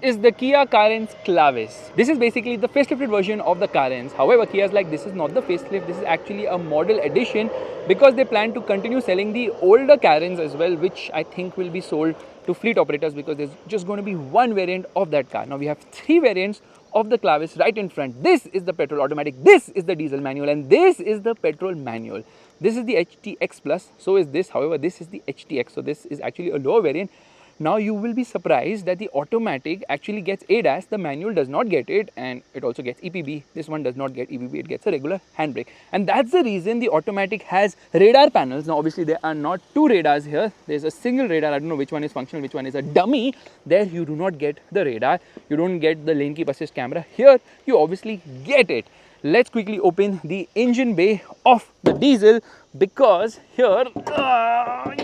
is the Kia Carens Clavis. This is basically the facelifted version of the Carens. However, Kia is like, this is not the facelift, this is actually a model edition, because they plan to continue selling the older Carens as well, which I think will be sold to fleet operators, because there's just going to be one variant of that car. Now we have three variants of the Clavis right in front. This is the petrol automatic, this is the diesel manual, and this is the petrol manual. This is the HTX Plus, so is this. However, this is the HTX, so this is actually a lower variant. Now you will be surprised that the automatic actually gets ADAS, the manual does not get it, and it also gets EPB. This one does not get EPB, it gets a regular handbrake. And that's the reason the automatic has radar panels. Now obviously there are not two radars here, there's a single radar. I don't know which one is functional, which one is a dummy. There you do not get the radar, you don't get the lane keep assist camera. Here you obviously get it. Let's quickly open the engine bay of the diesel, because here,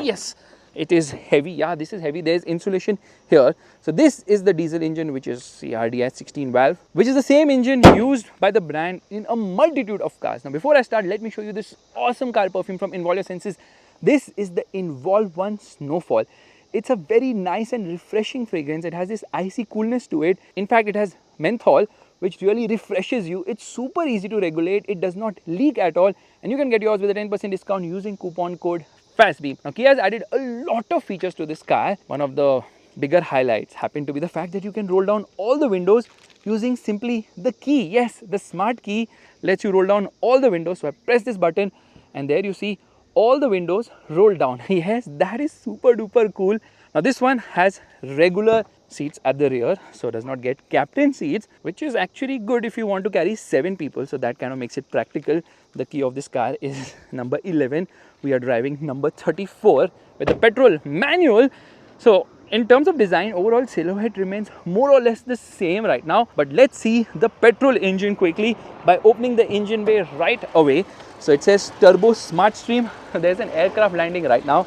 yes, it is heavy. Yeah, this is heavy. There's insulation here. So this is the diesel engine, which is CRDI 16 valve, which is the same engine used by the brand in a multitude of cars. Now before I start, let me show you this awesome car perfume from Involve Your Senses. This is the Involve One Snowfall. It's a very nice and refreshing fragrance. It has this icy coolness to it. In fact, it has menthol, which really refreshes you. It's super easy to regulate. It does not leak at all, and you can get yours with a 10% discount using coupon code FASTBEAM. Now Kia has added a lot of features to this car. One of the bigger highlights happen to be the fact that you can roll down all the windows using simply the key. Yes, the smart key lets you roll down all the windows. So I press this button and there you see all the windows roll down. Yes, that is super duper cool. Now this one has regular seats at the rear, so does not get captain seats, which is actually good if you want to carry 7 people. So that kind of makes it practical. The key of this car is number 11. We are driving number 34 with the petrol manual. So in terms of design, overall silhouette remains more or less the same right now. But let's see the petrol engine quickly by opening the engine bay right away. So it says Turbo Smart Stream. There's an aircraft landing right now.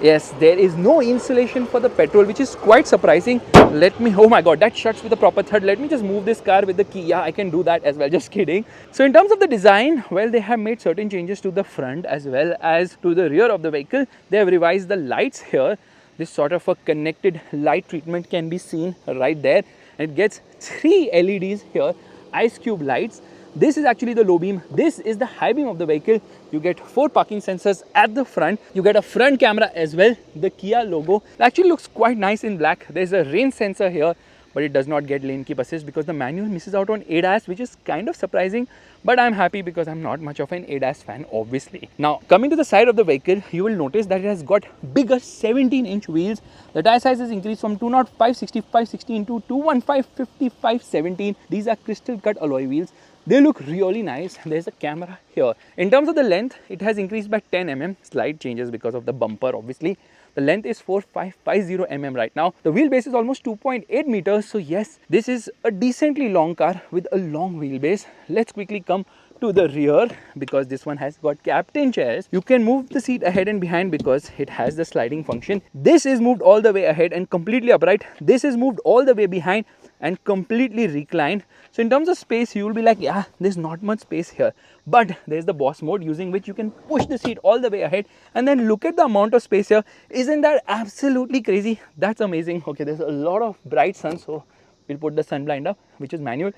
Yes, there is no insulation for the petrol, which is quite surprising. Let me, oh my god, that shuts with a proper thud. Let me just move this car with the key. Yeah, I can do that as well, just kidding. So in terms of the design, well, they have made certain changes to the front as well as to the rear of the vehicle. They have revised the lights here. This sort of a connected light treatment can be seen right there. It gets 3 LEDs here, ice cube lights. This is actually the low beam. This is the high beam of the vehicle. You get 4 parking sensors at the front. You get a front camera as well. The Kia logo. It actually looks quite nice in black. There's a rain sensor here, but it does not get lane keep assist because the manual misses out on ADAS, which is kind of surprising. But I'm happy because I'm not much of an ADAS fan, obviously. Now, coming to the side of the vehicle, you will notice that it has got bigger 17-inch wheels. The tire size has increased from 205 65 16 to 215 55 17. These are crystal cut alloy wheels. They look really nice. There's a camera here. In terms of the length, it has increased by 10 mm. Slight changes because of the bumper, obviously. The length is 4550 mm right now. The wheelbase is almost 2.8 meters. So yes, this is a decently long car with a long wheelbase. Let's quickly come to the rear, because this one has got captain chairs. You can move the seat ahead and behind because it has the sliding function. This is moved all the way ahead and completely upright. This is moved all the way behind and completely reclined. So in terms of space, you will be like, yeah, there's not much space here. But there's the boss mode, using which you can push the seat all the way ahead. And then look at the amount of space here. Isn't that absolutely crazy? That's amazing. Okay, there's a lot of bright sun, so we'll put the sun blind up, which is manual.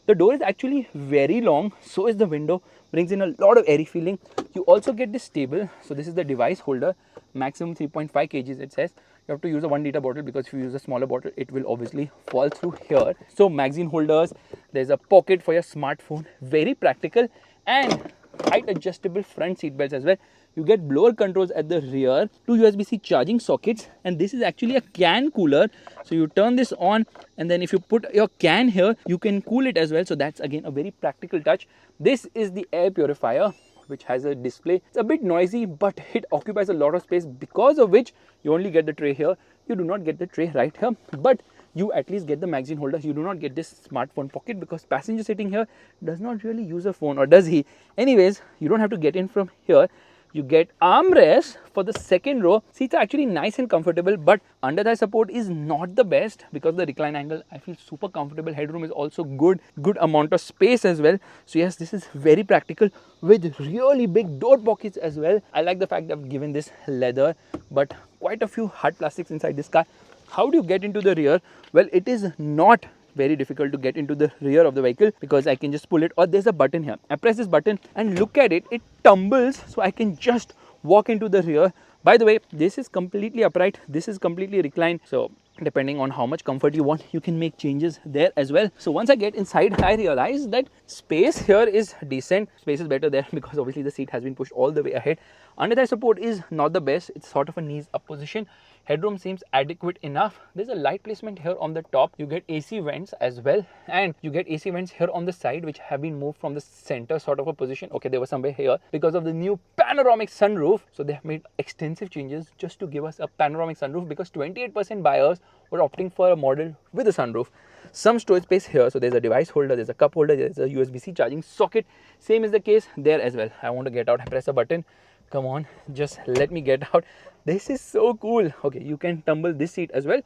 The door is actually very long, so is the window. Brings in a lot of airy feeling. You also get this table. So this is the device holder, maximum 3.5 kgs it says. You have to use a 1 liter bottle, because if you use a smaller bottle, it will obviously fall through here. So magazine holders, there's a pocket for your smartphone, very practical, and height adjustable front seat belts as well. You get blower controls at the rear, 2 USB-C charging sockets, and this is actually a can cooler. So you turn this on, and then if you put your can here, you can cool it as well. So that's again a very practical touch. This is the air purifier, which has a display. It's a bit noisy, but it occupies a lot of space, because of which you only get the tray here. You do not get the tray right here, but you at least get the magazine holder. You do not get this smartphone pocket, because passenger sitting here does not really use a phone, or does he? Anyways, you don't have to get in from here. You get armrest for the second row. Seats are actually nice and comfortable, but under thigh support is not the best because of the recline angle. I feel super comfortable. Headroom is also good amount of space as well. So yes, this is very practical with really big door pockets as well. I like the fact that I've given this leather, but quite a few hard plastics inside this car. How do you get into the rear? Well, it is not very difficult to get into the rear of the vehicle because I can just pull it, or there's a button here. I press this button and look at it, it tumbles, so I can just walk into the rear. By the way, this is completely upright, this is completely reclined, so depending on how much comfort you want, you can make changes there as well. So once I get inside, I realize that space here is decent. Space is better there because obviously the seat has been pushed all the way ahead. Under thigh support is not the best, it's sort of a knees up position. Headroom seems adequate enough. There's a light placement here on the top. You get AC vents as well, and you get AC vents here on the side, which have been moved from the center sort of a position. Okay, they were somewhere here because of the new panoramic sunroof. So they have made extensive changes just to give us a panoramic sunroof, because 28% buyers were opting for a model with a sunroof. Some storage space here, so there's a device holder, there's a cup holder, there's a USB-C charging socket. Same is the case there as well. I want to get out, I press a button. Come on, just let me get out. This is so cool. Okay, you can tumble this seat as well,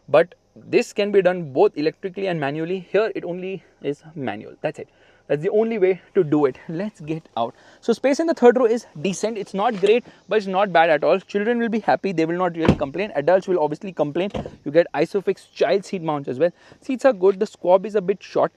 but this can be done both electrically and manually. Here it only is manual, that's it. That's the only way to do it. Let's get out. So space in the third row is decent. It's not great, but it's not bad at all. Children will be happy, they will not really complain. Adults will obviously complain. You get ISOFIX child seat mounts as well. Seats are good, the squab is a bit short,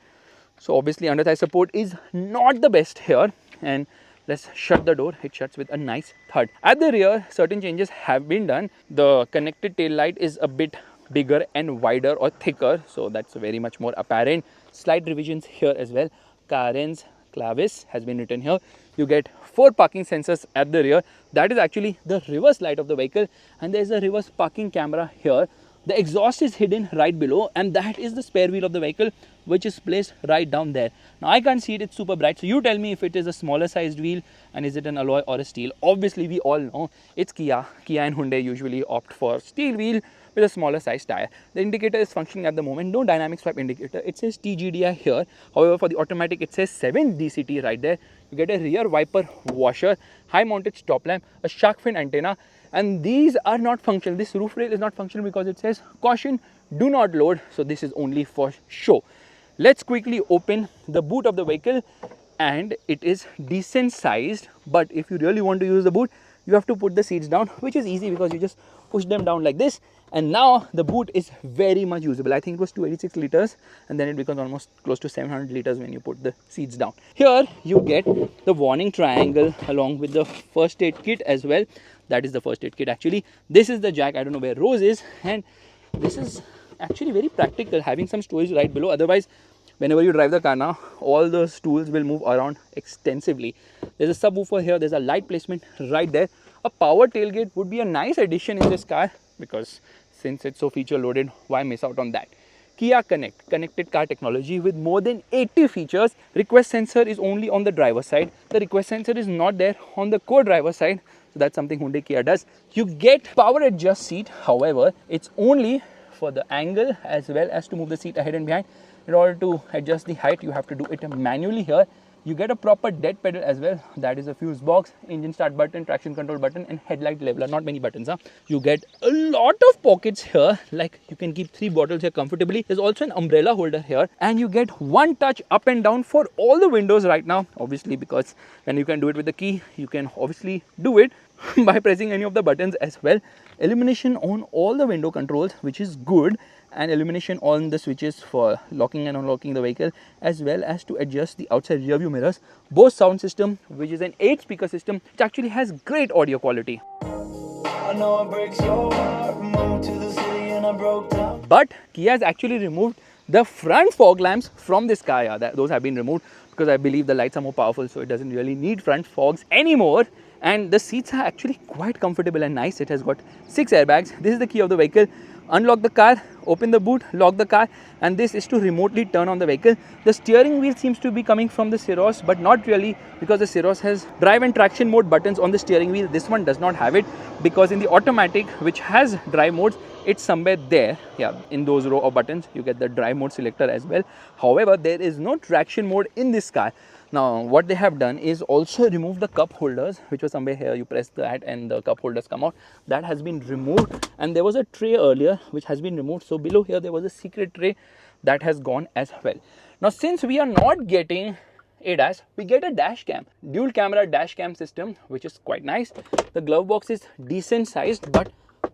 so obviously under thigh support is not the best here. And let's shut the door, it shuts with a nice thud. At the rear, certain changes have been done. The connected tail light is a bit bigger and wider or thicker, so that's very much more apparent. Slight revisions here as well. Carens Clavis has been written here. You get 4 parking sensors at the rear. That is actually the reverse light of the vehicle, and there is a reverse parking camera here. The exhaust is hidden right below, and that is the spare wheel of the vehicle, which is placed right down there. Now I can't see it, it's super bright, so you tell me if it is a smaller sized wheel and is it an alloy or a steel. Obviously we all know it's Kia and Hyundai usually opt for steel wheel with a smaller size tire. The indicator is functioning at the moment, no dynamic swipe indicator. It says TGDI here, however for the automatic it says 7 DCT right there. You get a rear wiper washer, high mounted stop lamp, a shark fin antenna, and these are not functional. This roof rail is not functional because it says caution, do not load, so this is only for show. Let's quickly open the boot of the vehicle, and it is decent sized, but if you really want to use the boot, you have to put the seats down, which is easy because you just push them down like this, and now the boot is very much usable. I think it was 286 liters and then it becomes almost close to 700 liters when you put the seats down. Here you get the warning triangle along with the first aid kit as well. That is the first aid kit actually. This is the jack, I don't know where Rose is, and this is actually very practical, having some storage right below. Otherwise, whenever you drive the car now, all the stools will move around extensively. There's a subwoofer here, there's a light placement right there. A power tailgate would be a nice addition in this car, because since it's so feature loaded, why miss out on that? Kia Connect, connected car technology with more than 80 features. Request sensor is only on the driver's side. The request sensor is not there on the co-driver side. So that's something Hyundai Kia does. You get power adjust seat, however, it's only for the angle as well as to move the seat ahead and behind. In order to adjust the height, you have to do it manually here. You get a proper dead pedal as well. That is a fuse box, engine start button, traction control button, and headlight leveler. Not many buttons, huh? You get a lot of pockets here, like you can keep 3 bottles here comfortably. There's also an umbrella holder here, and you get one touch up and down for all the windows right now. Obviously, because when you can do it with the key, you can obviously do it by pressing any of the buttons as well. Illumination on all the window controls, which is good, and illumination on the switches for locking and unlocking the vehicle, as well as to adjust the outside rear view mirrors. Bose sound system, which is an 8 speaker system, which actually has great audio quality. I know it breaks your heart, moved to the city and I broke down. But Kia has actually removed the front fog lamps from this car. Yeah, those have been removed because I believe the lights are more powerful, so it doesn't really need front fogs anymore. And the seats are actually quite comfortable and nice. It has got 6 airbags. This is the key of the vehicle. Unlock the car, open the boot, lock the car, and this is to remotely turn on the vehicle. The steering wheel seems to be coming from the Syros, but not really, because the Syros has drive and traction mode buttons on the steering wheel. This one does not have it, because in the automatic, which has drive modes, it's somewhere there. Yeah, in those row of buttons, you get the drive mode selector as well. However, there is no traction mode in this car. Now, what they have done is also remove the cup holders, which was somewhere here. You press that and the cup holders come out. That has been removed, and there was a tray earlier which has been removed. So below here there was a secret tray that has gone as well. Now, since we are not getting ADAS, we get a dash cam, dual camera dash cam system, which is quite nice. The glove box is decent sized but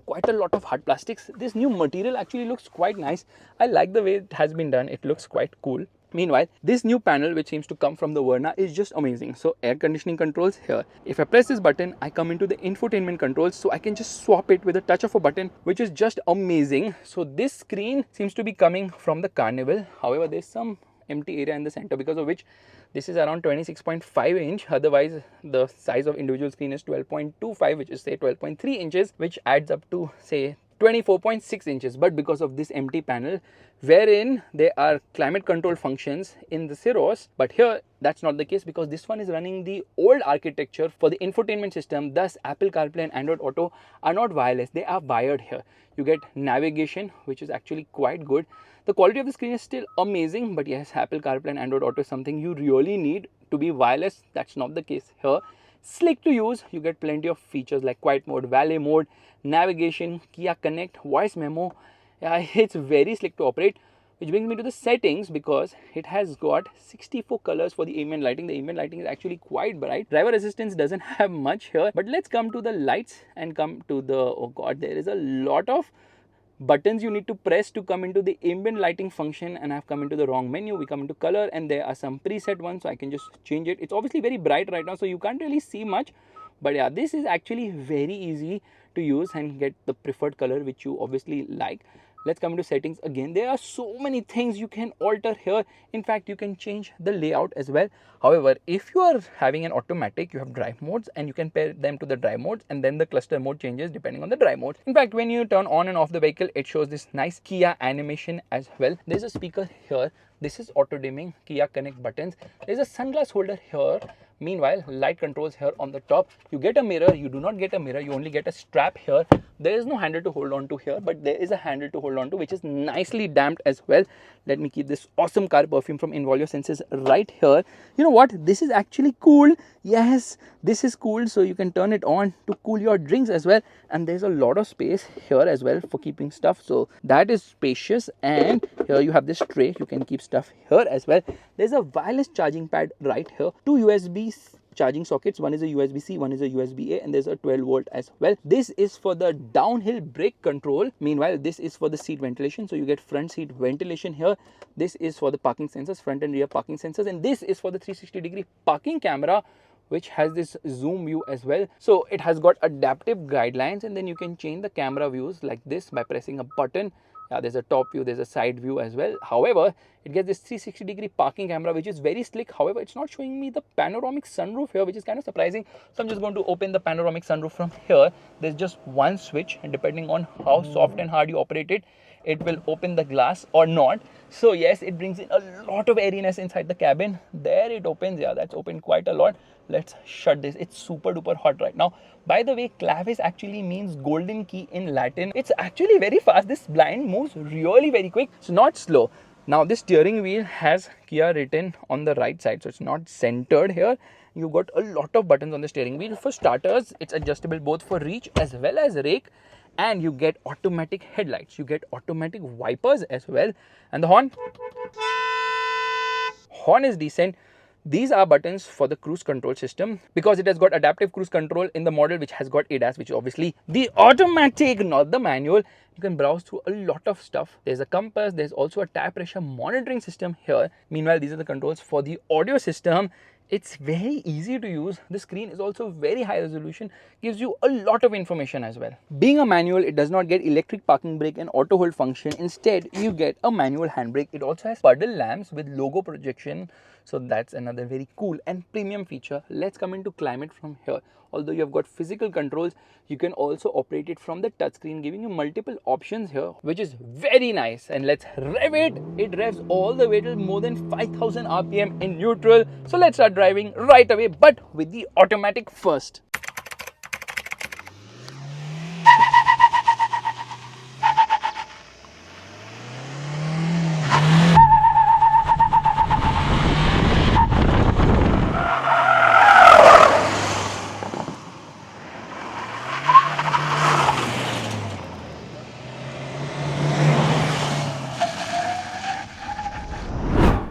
quite a lot of hard plastics. This new material actually looks quite nice. I like the way it has been done. It looks quite cool. Meanwhile, this new panel which seems to come from the Verna is just amazing. So air conditioning controls here. If I press this button, I come into the infotainment controls, so I can just swap it with a touch of a button, which is just amazing. So this screen seems to be coming from the Carnival. However, there's some empty area in the center, because of which this is around 26.5 inch. Otherwise, the size of individual screen is 12.25, which is say 12.3 inches, which adds up to say 24.6 inches. But because of this empty panel, wherein there are climate control functions in the Cirrus, but here that's not the case, because this one is running the old architecture for the infotainment system. Thus Apple CarPlay and Android Auto are not wireless, they are wired here. You get navigation, which is actually quite good. The quality of the screen is still amazing, but yes, Apple CarPlay and Android Auto is something you really need to be wireless. That's not the case here. Slick to use, you get plenty of features like quiet mode, valet mode, navigation, Kia Connect, voice memo. Yeah, it's very slick to operate, which brings me to the settings, because it has got 64 colors for the ambient lighting. The ambient lighting is actually quite bright. Driver assistance doesn't have much here, but let's come to the lights and come to the, oh god, there is a lot of buttons you need to press to come into the ambient lighting function, and I've come into the wrong menu. We come into color, and there are some preset ones, so I can just change it. It's obviously very bright right now, so you can't really see much, but yeah, this is actually very easy to use and get the preferred color which you obviously like. Let's come into settings again. There are so many things you can alter here. In fact, you can change the layout as well. However, if you are having an automatic, you have drive modes, and you can pair them to the drive modes, and then the cluster mode changes depending on the drive mode. In fact, when you turn on and off the vehicle, it shows this nice Kia animation as well. There's a speaker here. This is auto dimming, Kia Connect buttons. There's a sunglass holder here. Meanwhile, light controls here on the top. You get a mirror. You do not get a mirror, you only get a strap here. There is no handle to hold on to here, but there is a handle to hold on to, which is nicely damped as well. Let me keep this awesome car perfume from Involve Your Senses right here. You know what, this is actually cool. Yes, this is cool. So you can turn it on to cool your drinks as well, and there's a lot of space here as well for keeping stuff, so that is spacious. And here you have this tray, you can keep stuff here as well. There's a wireless charging pad right here, two USB charging sockets. One is a USB-C, one is a USB-A, and there's a 12 volt as well. This is for the downhill brake control. Meanwhile, this is for the seat ventilation, so you get front seat ventilation here. This is for the parking sensors, front and rear parking sensors, and this is for the 360-degree parking camera, which has this zoom view as well. So it has got adaptive guidelines, and then you can change the camera views like this by pressing a button. There's a top view, there's a side view as well. However, it gets this 360-degree parking camera, which is very slick. However, it's not showing me the panoramic sunroof here, which is kind of surprising. So I'm just going to open the panoramic sunroof from here. There's just one switch, and depending on how soft and hard you operate it, it will open the glass or not. So yes, it brings in a lot of airiness inside the cabin. There it opens. Yeah, that's opened quite a lot. Let's shut this. It's super duper hot right now. By the way, Clavis actually means golden key in Latin. It's actually very fast. This blind moves really very quick. It's not slow. Now this steering wheel has Kia written on the right side, so it's not centered here. You've got a lot of buttons on the steering wheel. For starters, it's adjustable both for reach as well as rake. And you get automatic headlights, you get automatic wipers as well. And the horn is decent. These are buttons for the cruise control system, because it has got adaptive cruise control in the model which has got ADAS, which is obviously the automatic, not the manual. You can browse through a lot of stuff. There's a compass, there's also a tire pressure monitoring system here. Meanwhile, these are the controls for the audio system. It's very easy to use. The screen is also very high resolution, gives you a lot of information as well. Being a manual, it does not get electric parking brake and auto hold function. Instead, you get a manual handbrake. It also has puddle lamps with logo projection. So that's another very cool and premium feature. Let's come into climate from here. Although you have got physical controls, you can also operate it from the touchscreen, giving you multiple options here, which is very nice. And let's rev it. It revs all the way to more than 5000 RPM in neutral. So let's start driving right away, but with the automatic first.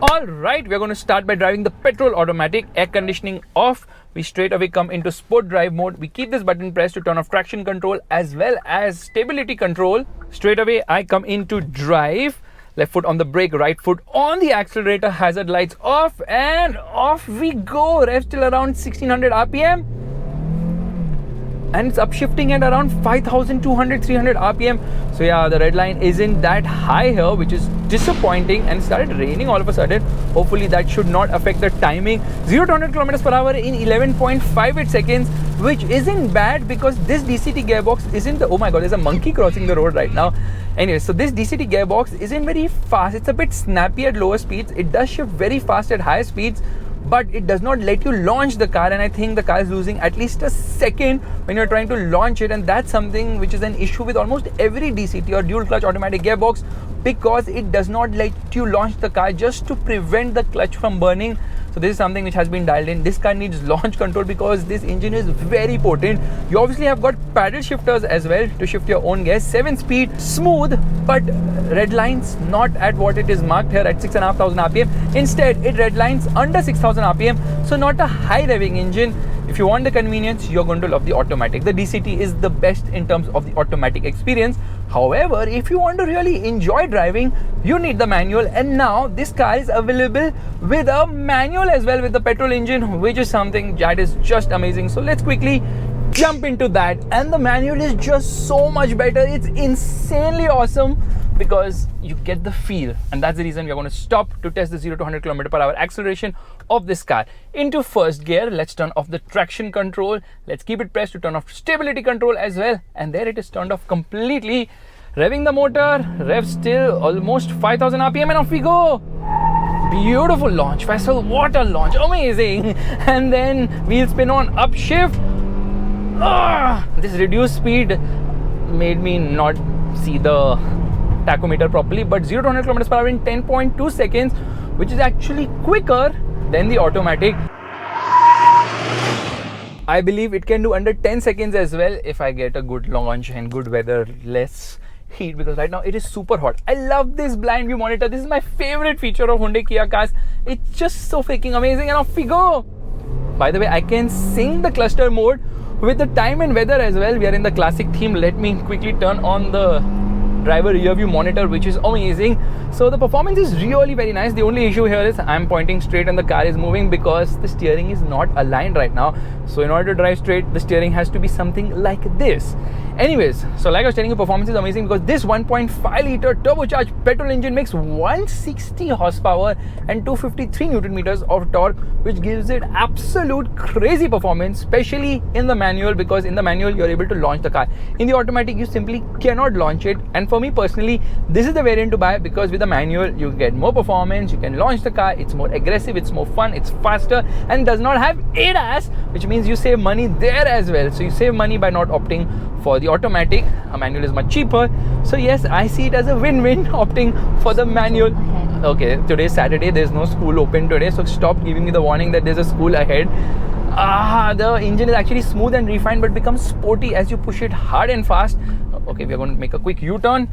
Alright, we're going to start by driving the petrol automatic, air conditioning off. we straight away come into sport drive mode. We keep this button pressed to turn off traction control as well as stability control. Straight away I come into drive. Left foot on the brake, right foot on the accelerator, hazard lights off, and off we go. Rev still around 1600 RPM. And it's upshifting at around 5200, 300 RPM. So yeah, the red line isn't that high here, which is disappointing, and it started raining all of a sudden. Hopefully that should not affect the timing. 0 to 100 kilometers per hour in 11.58 seconds, which isn't bad because this DCT gearbox isn't the, oh my god, there's a monkey crossing the road right now. Anyway, so this DCT gearbox isn't very fast. It's a bit snappy at lower speeds. It does shift very fast at higher speeds, but it does not let you launch the car, and I think the car is losing at least a second when you're trying to launch it, and that's something which is an issue with almost every DCT or dual clutch automatic gearbox, because it does not let you launch the car just to prevent the clutch from burning. So this is something which has been dialed in. This car needs launch control because this engine is very potent. You obviously have got paddle shifters as well to shift your own gears. 7-speed, smooth, but red lines not at what it is marked here at 6,500 RPM. Instead, it red lines under 6,000 RPM. So not a high revving engine. If you want the convenience, you're going to love the automatic. The DCT is the best in terms of the automatic experience. However, if you want to really enjoy driving, you need the manual, and now this car is available with a manual as well with the petrol engine, which is something that is just amazing. So let's quickly jump into that, and the manual is just so much better. It's insanely awesome because you get the feel, and that's the reason we're going to stop to test the 0 to 100 km per hour acceleration of this car. Into first gear, let's turn off the traction control. Let's keep it pressed to turn off stability control as well, and there it is turned off completely. Revving the motor, rev still almost 5,000 RPM, and off we go. Beautiful launch, Faisal, what a launch, amazing. And then wheel spin on, upshift. This reduced speed made me not see the tachometer properly, but 0 to 100 km per hour in 10.2 seconds, which is actually quicker than the automatic. I believe it can do under 10 seconds as well if I get a good launch and good weather, less heat, because right now it is super hot. I love this blind view monitor. This is my favorite feature of Hyundai Kia cars. It's just so freaking amazing, and off we go. By the way, I can sync the cluster mode with the time and weather as well. We are in the classic theme. Let me quickly turn on the driver rear view monitor, which is amazing. So the performance is really very nice. The only issue here is I'm pointing straight and the car is moving because the steering is not aligned right now. So in order to drive straight, the steering has to be something like this. Anyways, so like I was telling you, performance is amazing because this 1.5 liter turbocharged petrol engine makes 160 horsepower and 253 newton meters of torque, which gives it absolute crazy performance, especially in the manual, because in the manual you're able to launch the car. In the automatic, you simply cannot launch it. And for me personally, this is the variant to buy because with the manual you get more performance, you can launch the car, it's more aggressive, it's more fun, it's faster, and does not have ADAS, which means you save money there as well. So you save money by not opting for the automatic. A manual is much cheaper. So yes, I see it as a win-win opting for the manual. Okay, today's Saturday, there's no school open today, so stop giving me the warning that there's a school ahead. The engine is actually smooth and refined but becomes sporty as you push it hard and fast. Okay, we are going to make a quick U-turn.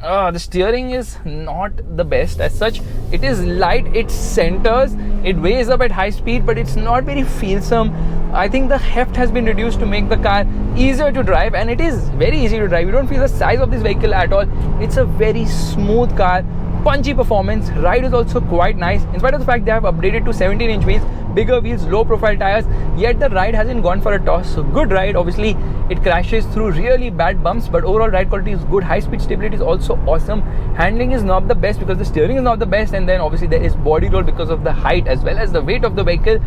The steering is not the best as such. It is light, it centers, it weighs up at high speed, but it's not very feelsome. I think the heft has been reduced to make the car easier to drive, and it is very easy to drive. You don't feel the size of this vehicle at all. It's a very smooth car, punchy performance. Ride is also quite nice, in spite of the fact they have updated to 17-inch wheels, bigger wheels, low profile tires, yet the ride hasn't gone for a toss. So good ride. Obviously it crashes through really bad bumps, but overall ride quality is good. High speed stability is also awesome. Handling is not the best because the steering is not the best, and then obviously there is body roll because of the height as well as the weight of the vehicle.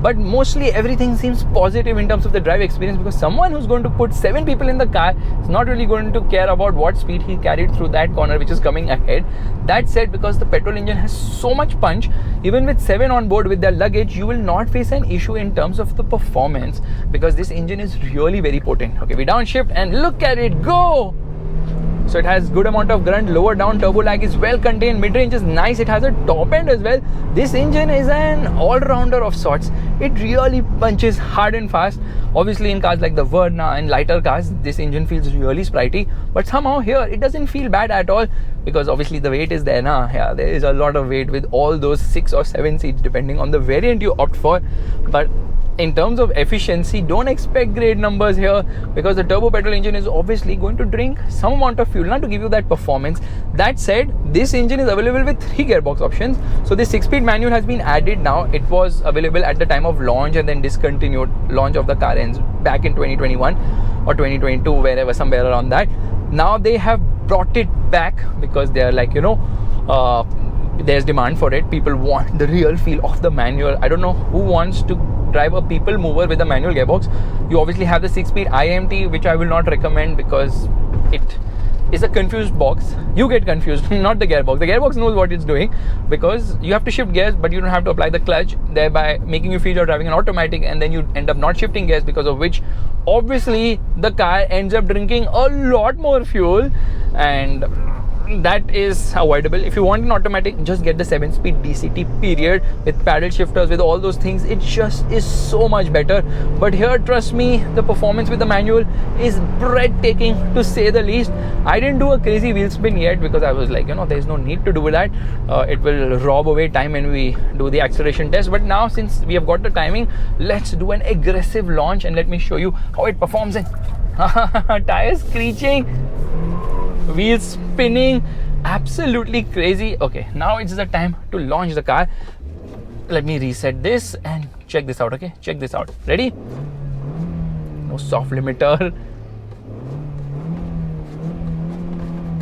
But mostly everything seems positive in terms of the drive experience, because someone who's going to put 7 people in the car is not really going to care about what speed he carried through that corner which is coming ahead. That said, because the petrol engine has so much punch, even with 7 on board with their luggage, you will not face an issue in terms of the performance, because this engine is really very potent. Okay, we downshift and look at it go. So it has good amount of grunt, lower down, turbo lag is well contained, mid-range is nice, it has a top end as well. This engine is an all-rounder of sorts. It really punches hard and fast. Obviously in cars like the Verna and lighter cars, this engine feels really sprightly, but somehow here it doesn't feel bad at all, because obviously the weight is there now. Yeah, there is a lot of weight with all those 6 or 7 seats depending on the variant you opt for. But in terms of efficiency, don't expect great numbers here, because the turbo petrol engine is obviously going to drink some amount of fuel to give you that performance. That said, this engine is available with 3 gearbox options. So this 6-speed manual has been added now. It was available at the time of launch and then discontinued launch of the Carens back in 2021 or 2022, wherever, somewhere around that. Now they have brought it back because they are like, there's demand for it. People want the real feel of the manual. I don't know who wants to drive a people mover with a manual gearbox. You obviously have the 6-speed IMT, which I will not recommend because it is a confused box. You get confused, not the gearbox. The gearbox knows what it's doing, because you have to shift gears, but you don't have to apply the clutch, thereby making you feel you're driving an automatic, and then you end up not shifting gears, because of which obviously the car ends up drinking a lot more fuel, and that is avoidable. If you want an automatic, just get the 7-speed DCT period with paddle shifters, with all those things. It just is so much better. But here, trust me, the performance with the manual is breathtaking, to say the least. I didn't do a crazy wheel spin yet because I was like, there's no need to do that. It will rob away time when we do the acceleration test. But now, since we have got the timing, let's do an aggressive launch and let me show you how it performs in tires screeching, wheels spinning, absolutely crazy. Okay, now it's the time to launch the car. Let me reset this and check this out. Okay, check this out. Ready? No soft limiter.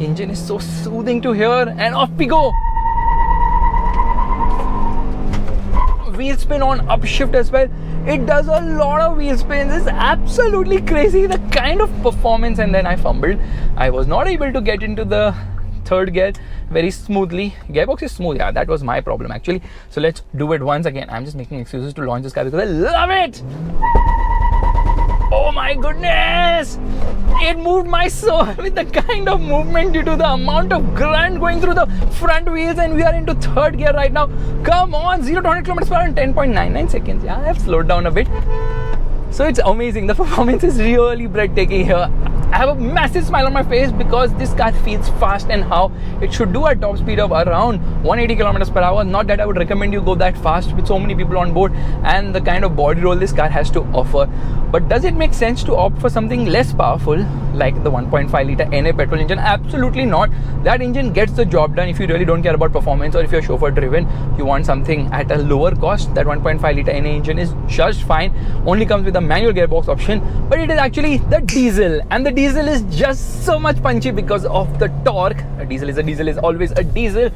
Engine is so soothing to hear, and off we go. Wheel spin on upshift as well. It does a lot of wheel spins. It's absolutely crazy, the kind of performance. And then I fumbled. I was not able to get into the 3rd gear very smoothly. Gearbox is smooth. Yeah, that was my problem actually. So let's do it once again. I'm just making excuses to launch this car because I love it. Oh my goodness! It moved my soul with the kind of movement due to the amount of grunt going through the front wheels, and we are into 3rd gear right now. Come on, 0 to 100 kilometers per hour in 10.99 seconds. Yeah, I have slowed down a bit. So it's amazing. The performance is really breathtaking here. I have a massive smile on my face because this car feels fast, and how it should do at top speed of around 180 kilometers per hour. Not that I would recommend you go that fast with so many people on board and the kind of body roll this car has to offer. But does it make sense to opt for something less powerful like the 1.5 litre NA petrol engine? Absolutely not. That engine gets the job done. If you really don't care about performance, or if you're chauffeur driven, you want something at a lower cost, that 1.5 litre NA engine is just fine. Only comes with a manual gearbox option, but it is actually the diesel, and the diesel is just so much punchy because of the torque. A diesel is always a diesel.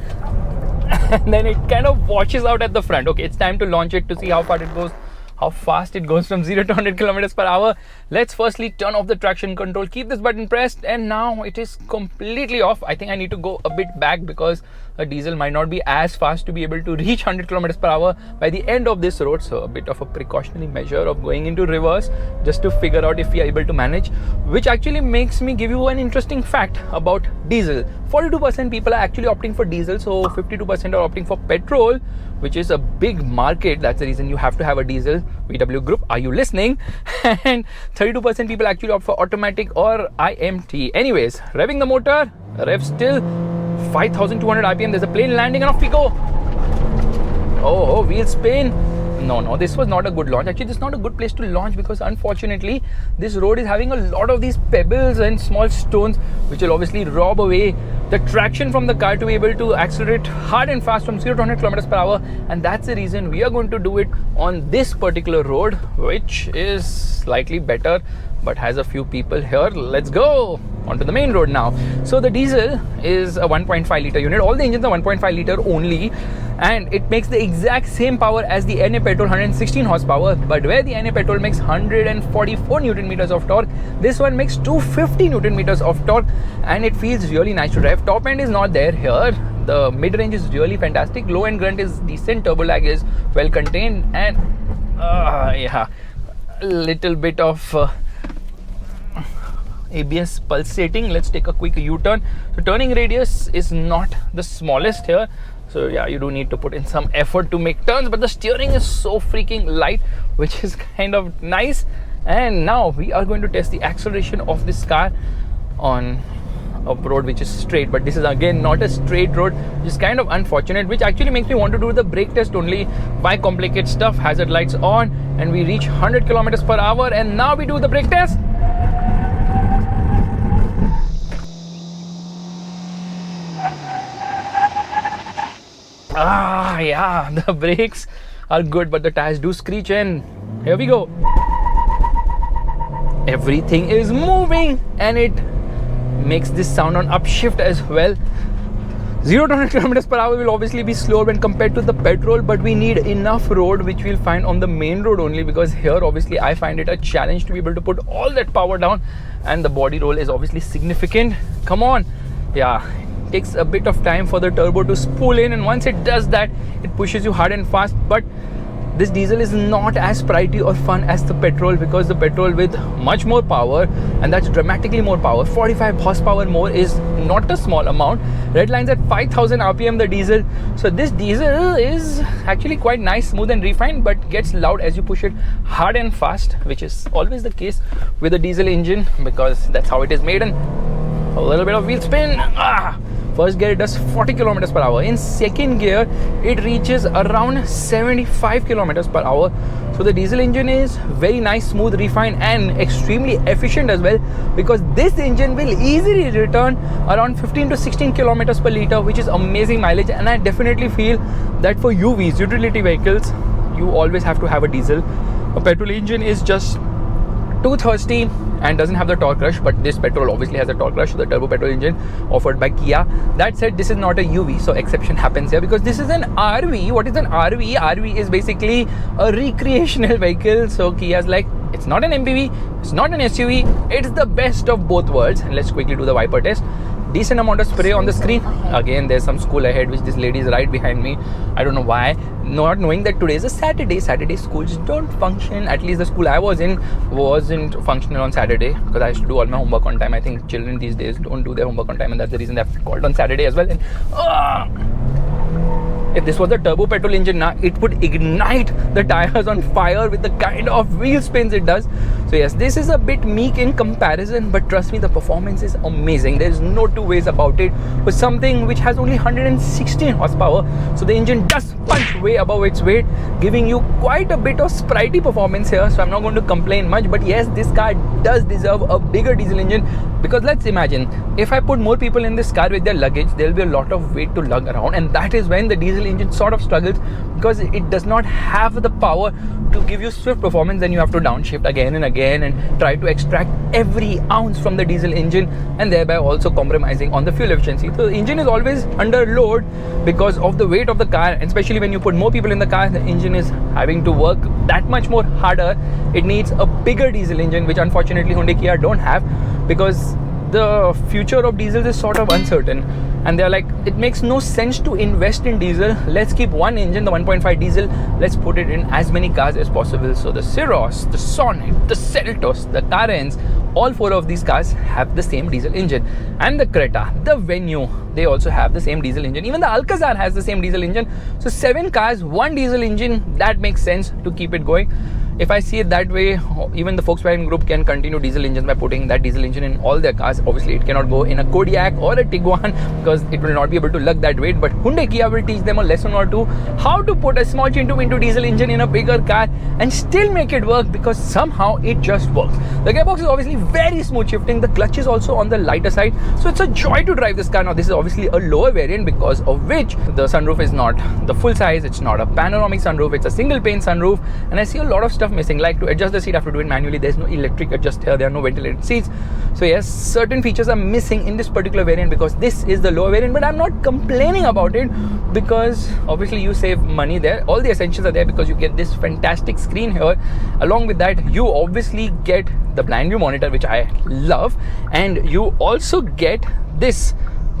And then it kind of washes out at the front. Okay, it's time to launch it to see how far it goes, how fast it goes from 0 to 100 kilometers per hour. Let's firstly turn off the traction control, keep this button pressed, and now it is completely off. I think I need to go a bit back because a diesel might not be as fast to be able to reach 100 kilometers per hour by the end of this road. So a bit of a precautionary measure of going into reverse just to figure out if we are able to manage, which actually makes me give you an interesting fact about diesel. 42% people are actually opting for diesel, so 52% are opting for petrol, which is a big market. That's the reason you have to have a diesel. VW Group, are you listening? And 32% people actually opt for automatic or IMT. Anyways, revving the motor, rev still, 5,200 RPM. There's a plane landing and off we go. Oh, wheel spin. No, this was not a good launch. Actually, this is not a good place to launch because unfortunately, this road is having a lot of these pebbles and small stones, which will obviously rob away the traction from the car to be able to accelerate hard and fast from 0 to 100 kilometers per hour. And that's the reason we are going to do it on this particular road, which is slightly better but has a few people here. Let's go onto the main road now. So the diesel is a 1.5 litre unit. All the engines are 1.5 litre only, and it makes the exact same power as the NA petrol, 116 horsepower. But where the NA petrol makes 144 Newton meters of torque, this one makes 250 Newton meters of torque, and it feels really nice to drive. Top end is not there here. The mid range is really fantastic. Low end grunt is decent. Turbo lag is well contained, and yeah, a little bit of ABS pulsating. Let's take a quick U-turn. So turning radius is not the smallest here, so yeah, you do need to put in some effort to make turns, but the steering is so freaking light, which is kind of nice. And now we are going to test the acceleration of this car on a road which is straight, but this is again not a straight road, which is kind of unfortunate, which actually makes me want to do the brake test only. Why complicate stuff? Hazard lights on, and we reach 100 kilometers per hour, and now we do the brake test. Yeah, the brakes are good, but the tires do screech, and here we go. Everything is moving, and it makes this sound on upshift as well. 0 to 100 kilometers per hour will obviously be slower when compared to the petrol, but we need enough road, which we'll find on the main road only, because here obviously I find it a challenge to be able to put all that power down, and the body roll is obviously significant. Come on. Yeah, it takes a bit of time for the turbo to spool in, and once it does that, it pushes you hard and fast. But this diesel is not as sprightly or fun as the petrol, because the petrol with much more power, and that's dramatically more power, 45 horsepower more, is not a small amount. Red line's at 5000 rpm, the diesel. So this diesel is actually quite nice, smooth and refined, but gets loud as you push it hard and fast, which is always the case with a diesel engine, because that's how it is made. And a little bit of wheel spin. First gear, it does 40 kilometers per hour. In second gear, it reaches around 75 kilometers per hour. So the diesel engine is very nice, smooth, refined, and extremely efficient as well, because this engine will easily return around 15 to 16 kilometers per liter, which is amazing mileage. And I definitely feel that for UVs, utility vehicles, you always have to have a diesel. A petrol engine is just too thirsty and doesn't have the torque rush, but this petrol obviously has a torque rush, the turbo petrol engine offered by Kia. That said, this is not a UV, so exception happens here, because this is an RV. What is an RV? RV is basically a recreational vehicle. So Kia's like, it's not an MPV, it's not an SUV, it's the best of both worlds. And let's quickly do the wiper test. Decent amount of spray on the screen. Again, there's some school ahead, which this lady is right behind me. I don't know why, not knowing that today is a Saturday. Saturday schools don't function. At least the school I was in wasn't functional on Saturday, because I used to do all my homework on time. I think children these days don't do their homework on time, and that's the reason they've called on Saturday as well. And if this was a turbo petrol engine now, it would ignite the tires on fire with the kind of wheel spins it does. So yes, this is a bit meek in comparison, but trust me, the performance is amazing. There's no two ways about it. For something which has only 116 horsepower, so the engine does punch way above its weight, giving you quite a bit of sprightly performance here. So I'm not going to complain much, but yes, this car does deserve a bigger diesel engine, because let's imagine, if I put more people in this car with their luggage, there'll be a lot of weight to lug around, and that is when the diesel engine sort of struggles, because it does not have the power to give you swift performance. Then you have to downshift again and again and try to extract every ounce from the diesel engine, and thereby also compromising on the fuel efficiency. So the engine is always under load because of the weight of the car, and especially when you put more people in the car, the engine is having to work that much more harder. It needs a bigger diesel engine, which unfortunately Hyundai Kia don't have, because the future of diesels is sort of uncertain, and they're like, it makes no sense to invest in diesel. Let's keep one engine, the 1.5 diesel, let's put it in as many cars as possible. So the Syros, the Sonnet, the Seltos, the Carens, all 4 of these cars have the same diesel engine. And the Creta, the Venue, they also have the same diesel engine. Even the Alcazar has the same diesel engine. So 7 cars, 1 diesel engine, that makes sense to keep it going. If I see it that way, even the Volkswagen group can continue diesel engines by putting that diesel engine in all their cars. Obviously, it cannot go in a Kodiaq or a Tiguan, because it will not be able to lug that weight. But Hyundai Kia will teach them a lesson or two, how to put a small Chintu Mintu diesel engine in a bigger car and still make it work, because somehow it just works. The gearbox is obviously very smooth shifting. The clutch is also on the lighter side, so it's a joy to drive this car. Now, this is obviously a lower variant, because of which the sunroof is not the full size. It's not a panoramic sunroof, it's a single pane sunroof, and I see a lot of stuff missing. Like, to adjust the seat, I have to do it manually. There's no electric adjust here, there are no ventilated seats. So yes, certain features are missing in this particular variant, because this is the lower variant. But I'm not complaining about it, because obviously you save money there. All the essentials are there, because you get this fantastic screen here. Along with that, you obviously get the blind view monitor, which I love, and you also get this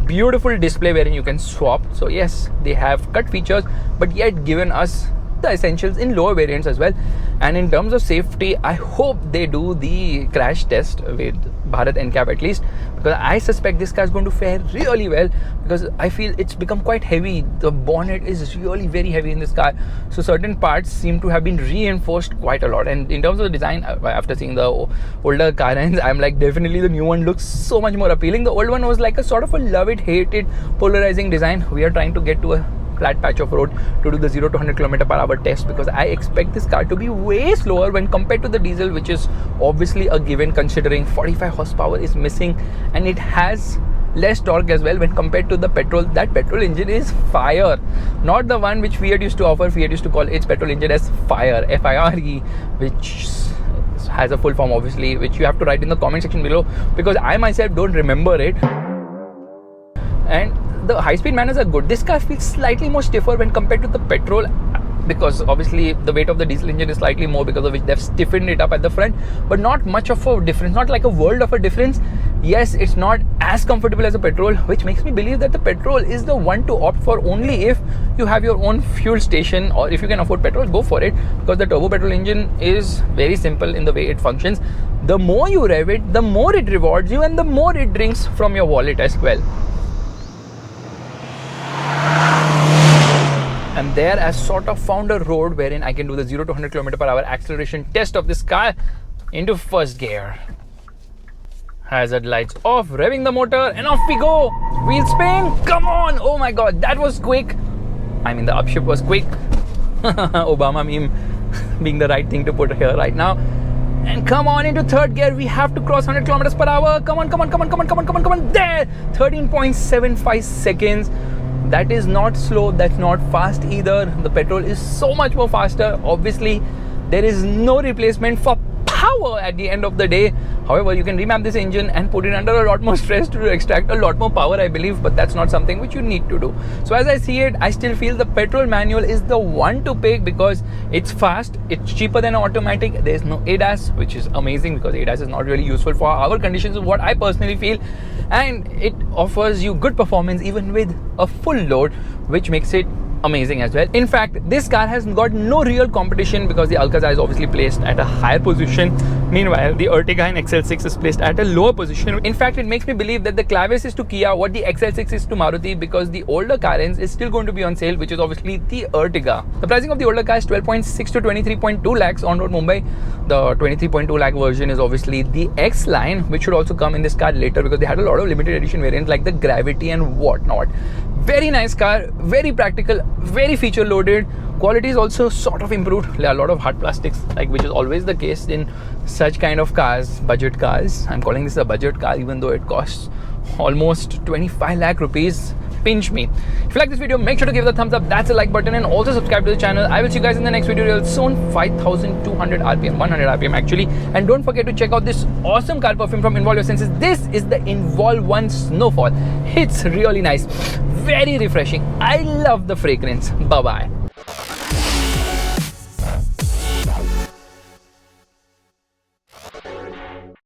beautiful display wherein you can swap. So yes, they have cut features, but yet given us the essentials in lower variants as well. And in terms of safety, I hope they do the crash test with Bharat NCAP at least, because I suspect this car is going to fare really well, because I feel it's become quite heavy. The bonnet is really very heavy in this car, so certain parts seem to have been reinforced quite a lot. And in terms of the design, after seeing the older Carens, I'm like, definitely the new one looks so much more appealing. The old one was like a sort of a love it hate it polarizing design. We are trying to get to a flat patch of road to do the 0 to 100 km/h test, because I expect this car to be way slower when compared to the diesel, which is obviously a given considering 45 horsepower is missing, and it has less torque as well when compared to the petrol. That petrol engine is fire, not the one which Fiat used to offer. Fiat used to call its petrol engine as Fire, F-I-R-E, which has a full form obviously, which you have to write in the comment section below, because I myself don't remember it. And the high-speed manners are good. This car feels slightly more stiffer when compared to the petrol, because obviously the weight of the diesel engine is slightly more, because of which they've stiffened it up at the front, but not much of a difference, not like a world of a difference. Yes, it's not as comfortable as a petrol, which makes me believe that the petrol is the one to opt for only if you have your own fuel station, or if you can afford petrol, go for it, because the turbo petrol engine is very simple in the way it functions. The more you rev it, the more it rewards you, and the more it drinks from your wallet as well. And there I sort of found a road wherein I can do the 0 to 100 km/h acceleration test of this car into first gear. Hazard lights off, revving the motor, and off we go. Wheel spin, come on. Oh my god, that was quick. I mean, the upshift was quick. Obama meme being the right thing to put here right now. And come on into third gear. We have to cross 100 km/h. Come on, come on, come on, come on, come on, come on, come on. There, 13.75 seconds. That is not slow, that's not fast either. The petrol is so much more faster. Obviously, there is no replacement for power at the end of the day. However, you can revamp this engine and put it under a lot more stress to extract a lot more power, I believe, but that's not something which you need to do. So as I see it, I still feel the petrol manual is the one to pick, because it's fast, it's cheaper than an automatic, there's no ADAS, which is amazing, because ADAS is not really useful for our conditions, is what I personally feel, and it offers you good performance even with a full load, which makes it amazing as well. In fact, this car has got no real competition, because the Alcazar is obviously placed at a higher position. Meanwhile, the Ertiga and XL6 is placed at a lower position. In fact, it makes me believe that the Clavis is to Kia what the XL6 is to Maruti, because the older Carens is still going to be on sale, which is obviously the Ertiga. The pricing of the older car is 12.6 to 23.2 lakhs on road Mumbai. The 23.2 lakh version is obviously the X line, which should also come in this car later, because they had a lot of limited edition variants like the Gravity and whatnot. Very nice car, very practical, very feature loaded. Quality is also sort of improved. There are a lot of hard plastics, like which is always the case in such kind of cars, budget cars. I'm calling this a budget car even though it costs almost 25 lakh rupees. Pinch me. If you like this video, make sure to give it a thumbs up. That's a like button, and also subscribe to the channel. I will see you guys in the next video real soon. 5200 RPM, 100 RPM actually. And don't forget to check out this awesome car perfume from Involve Your Senses. This is the Involve 1 Snowfall. It's really nice, very refreshing. I love the fragrance. Bye bye.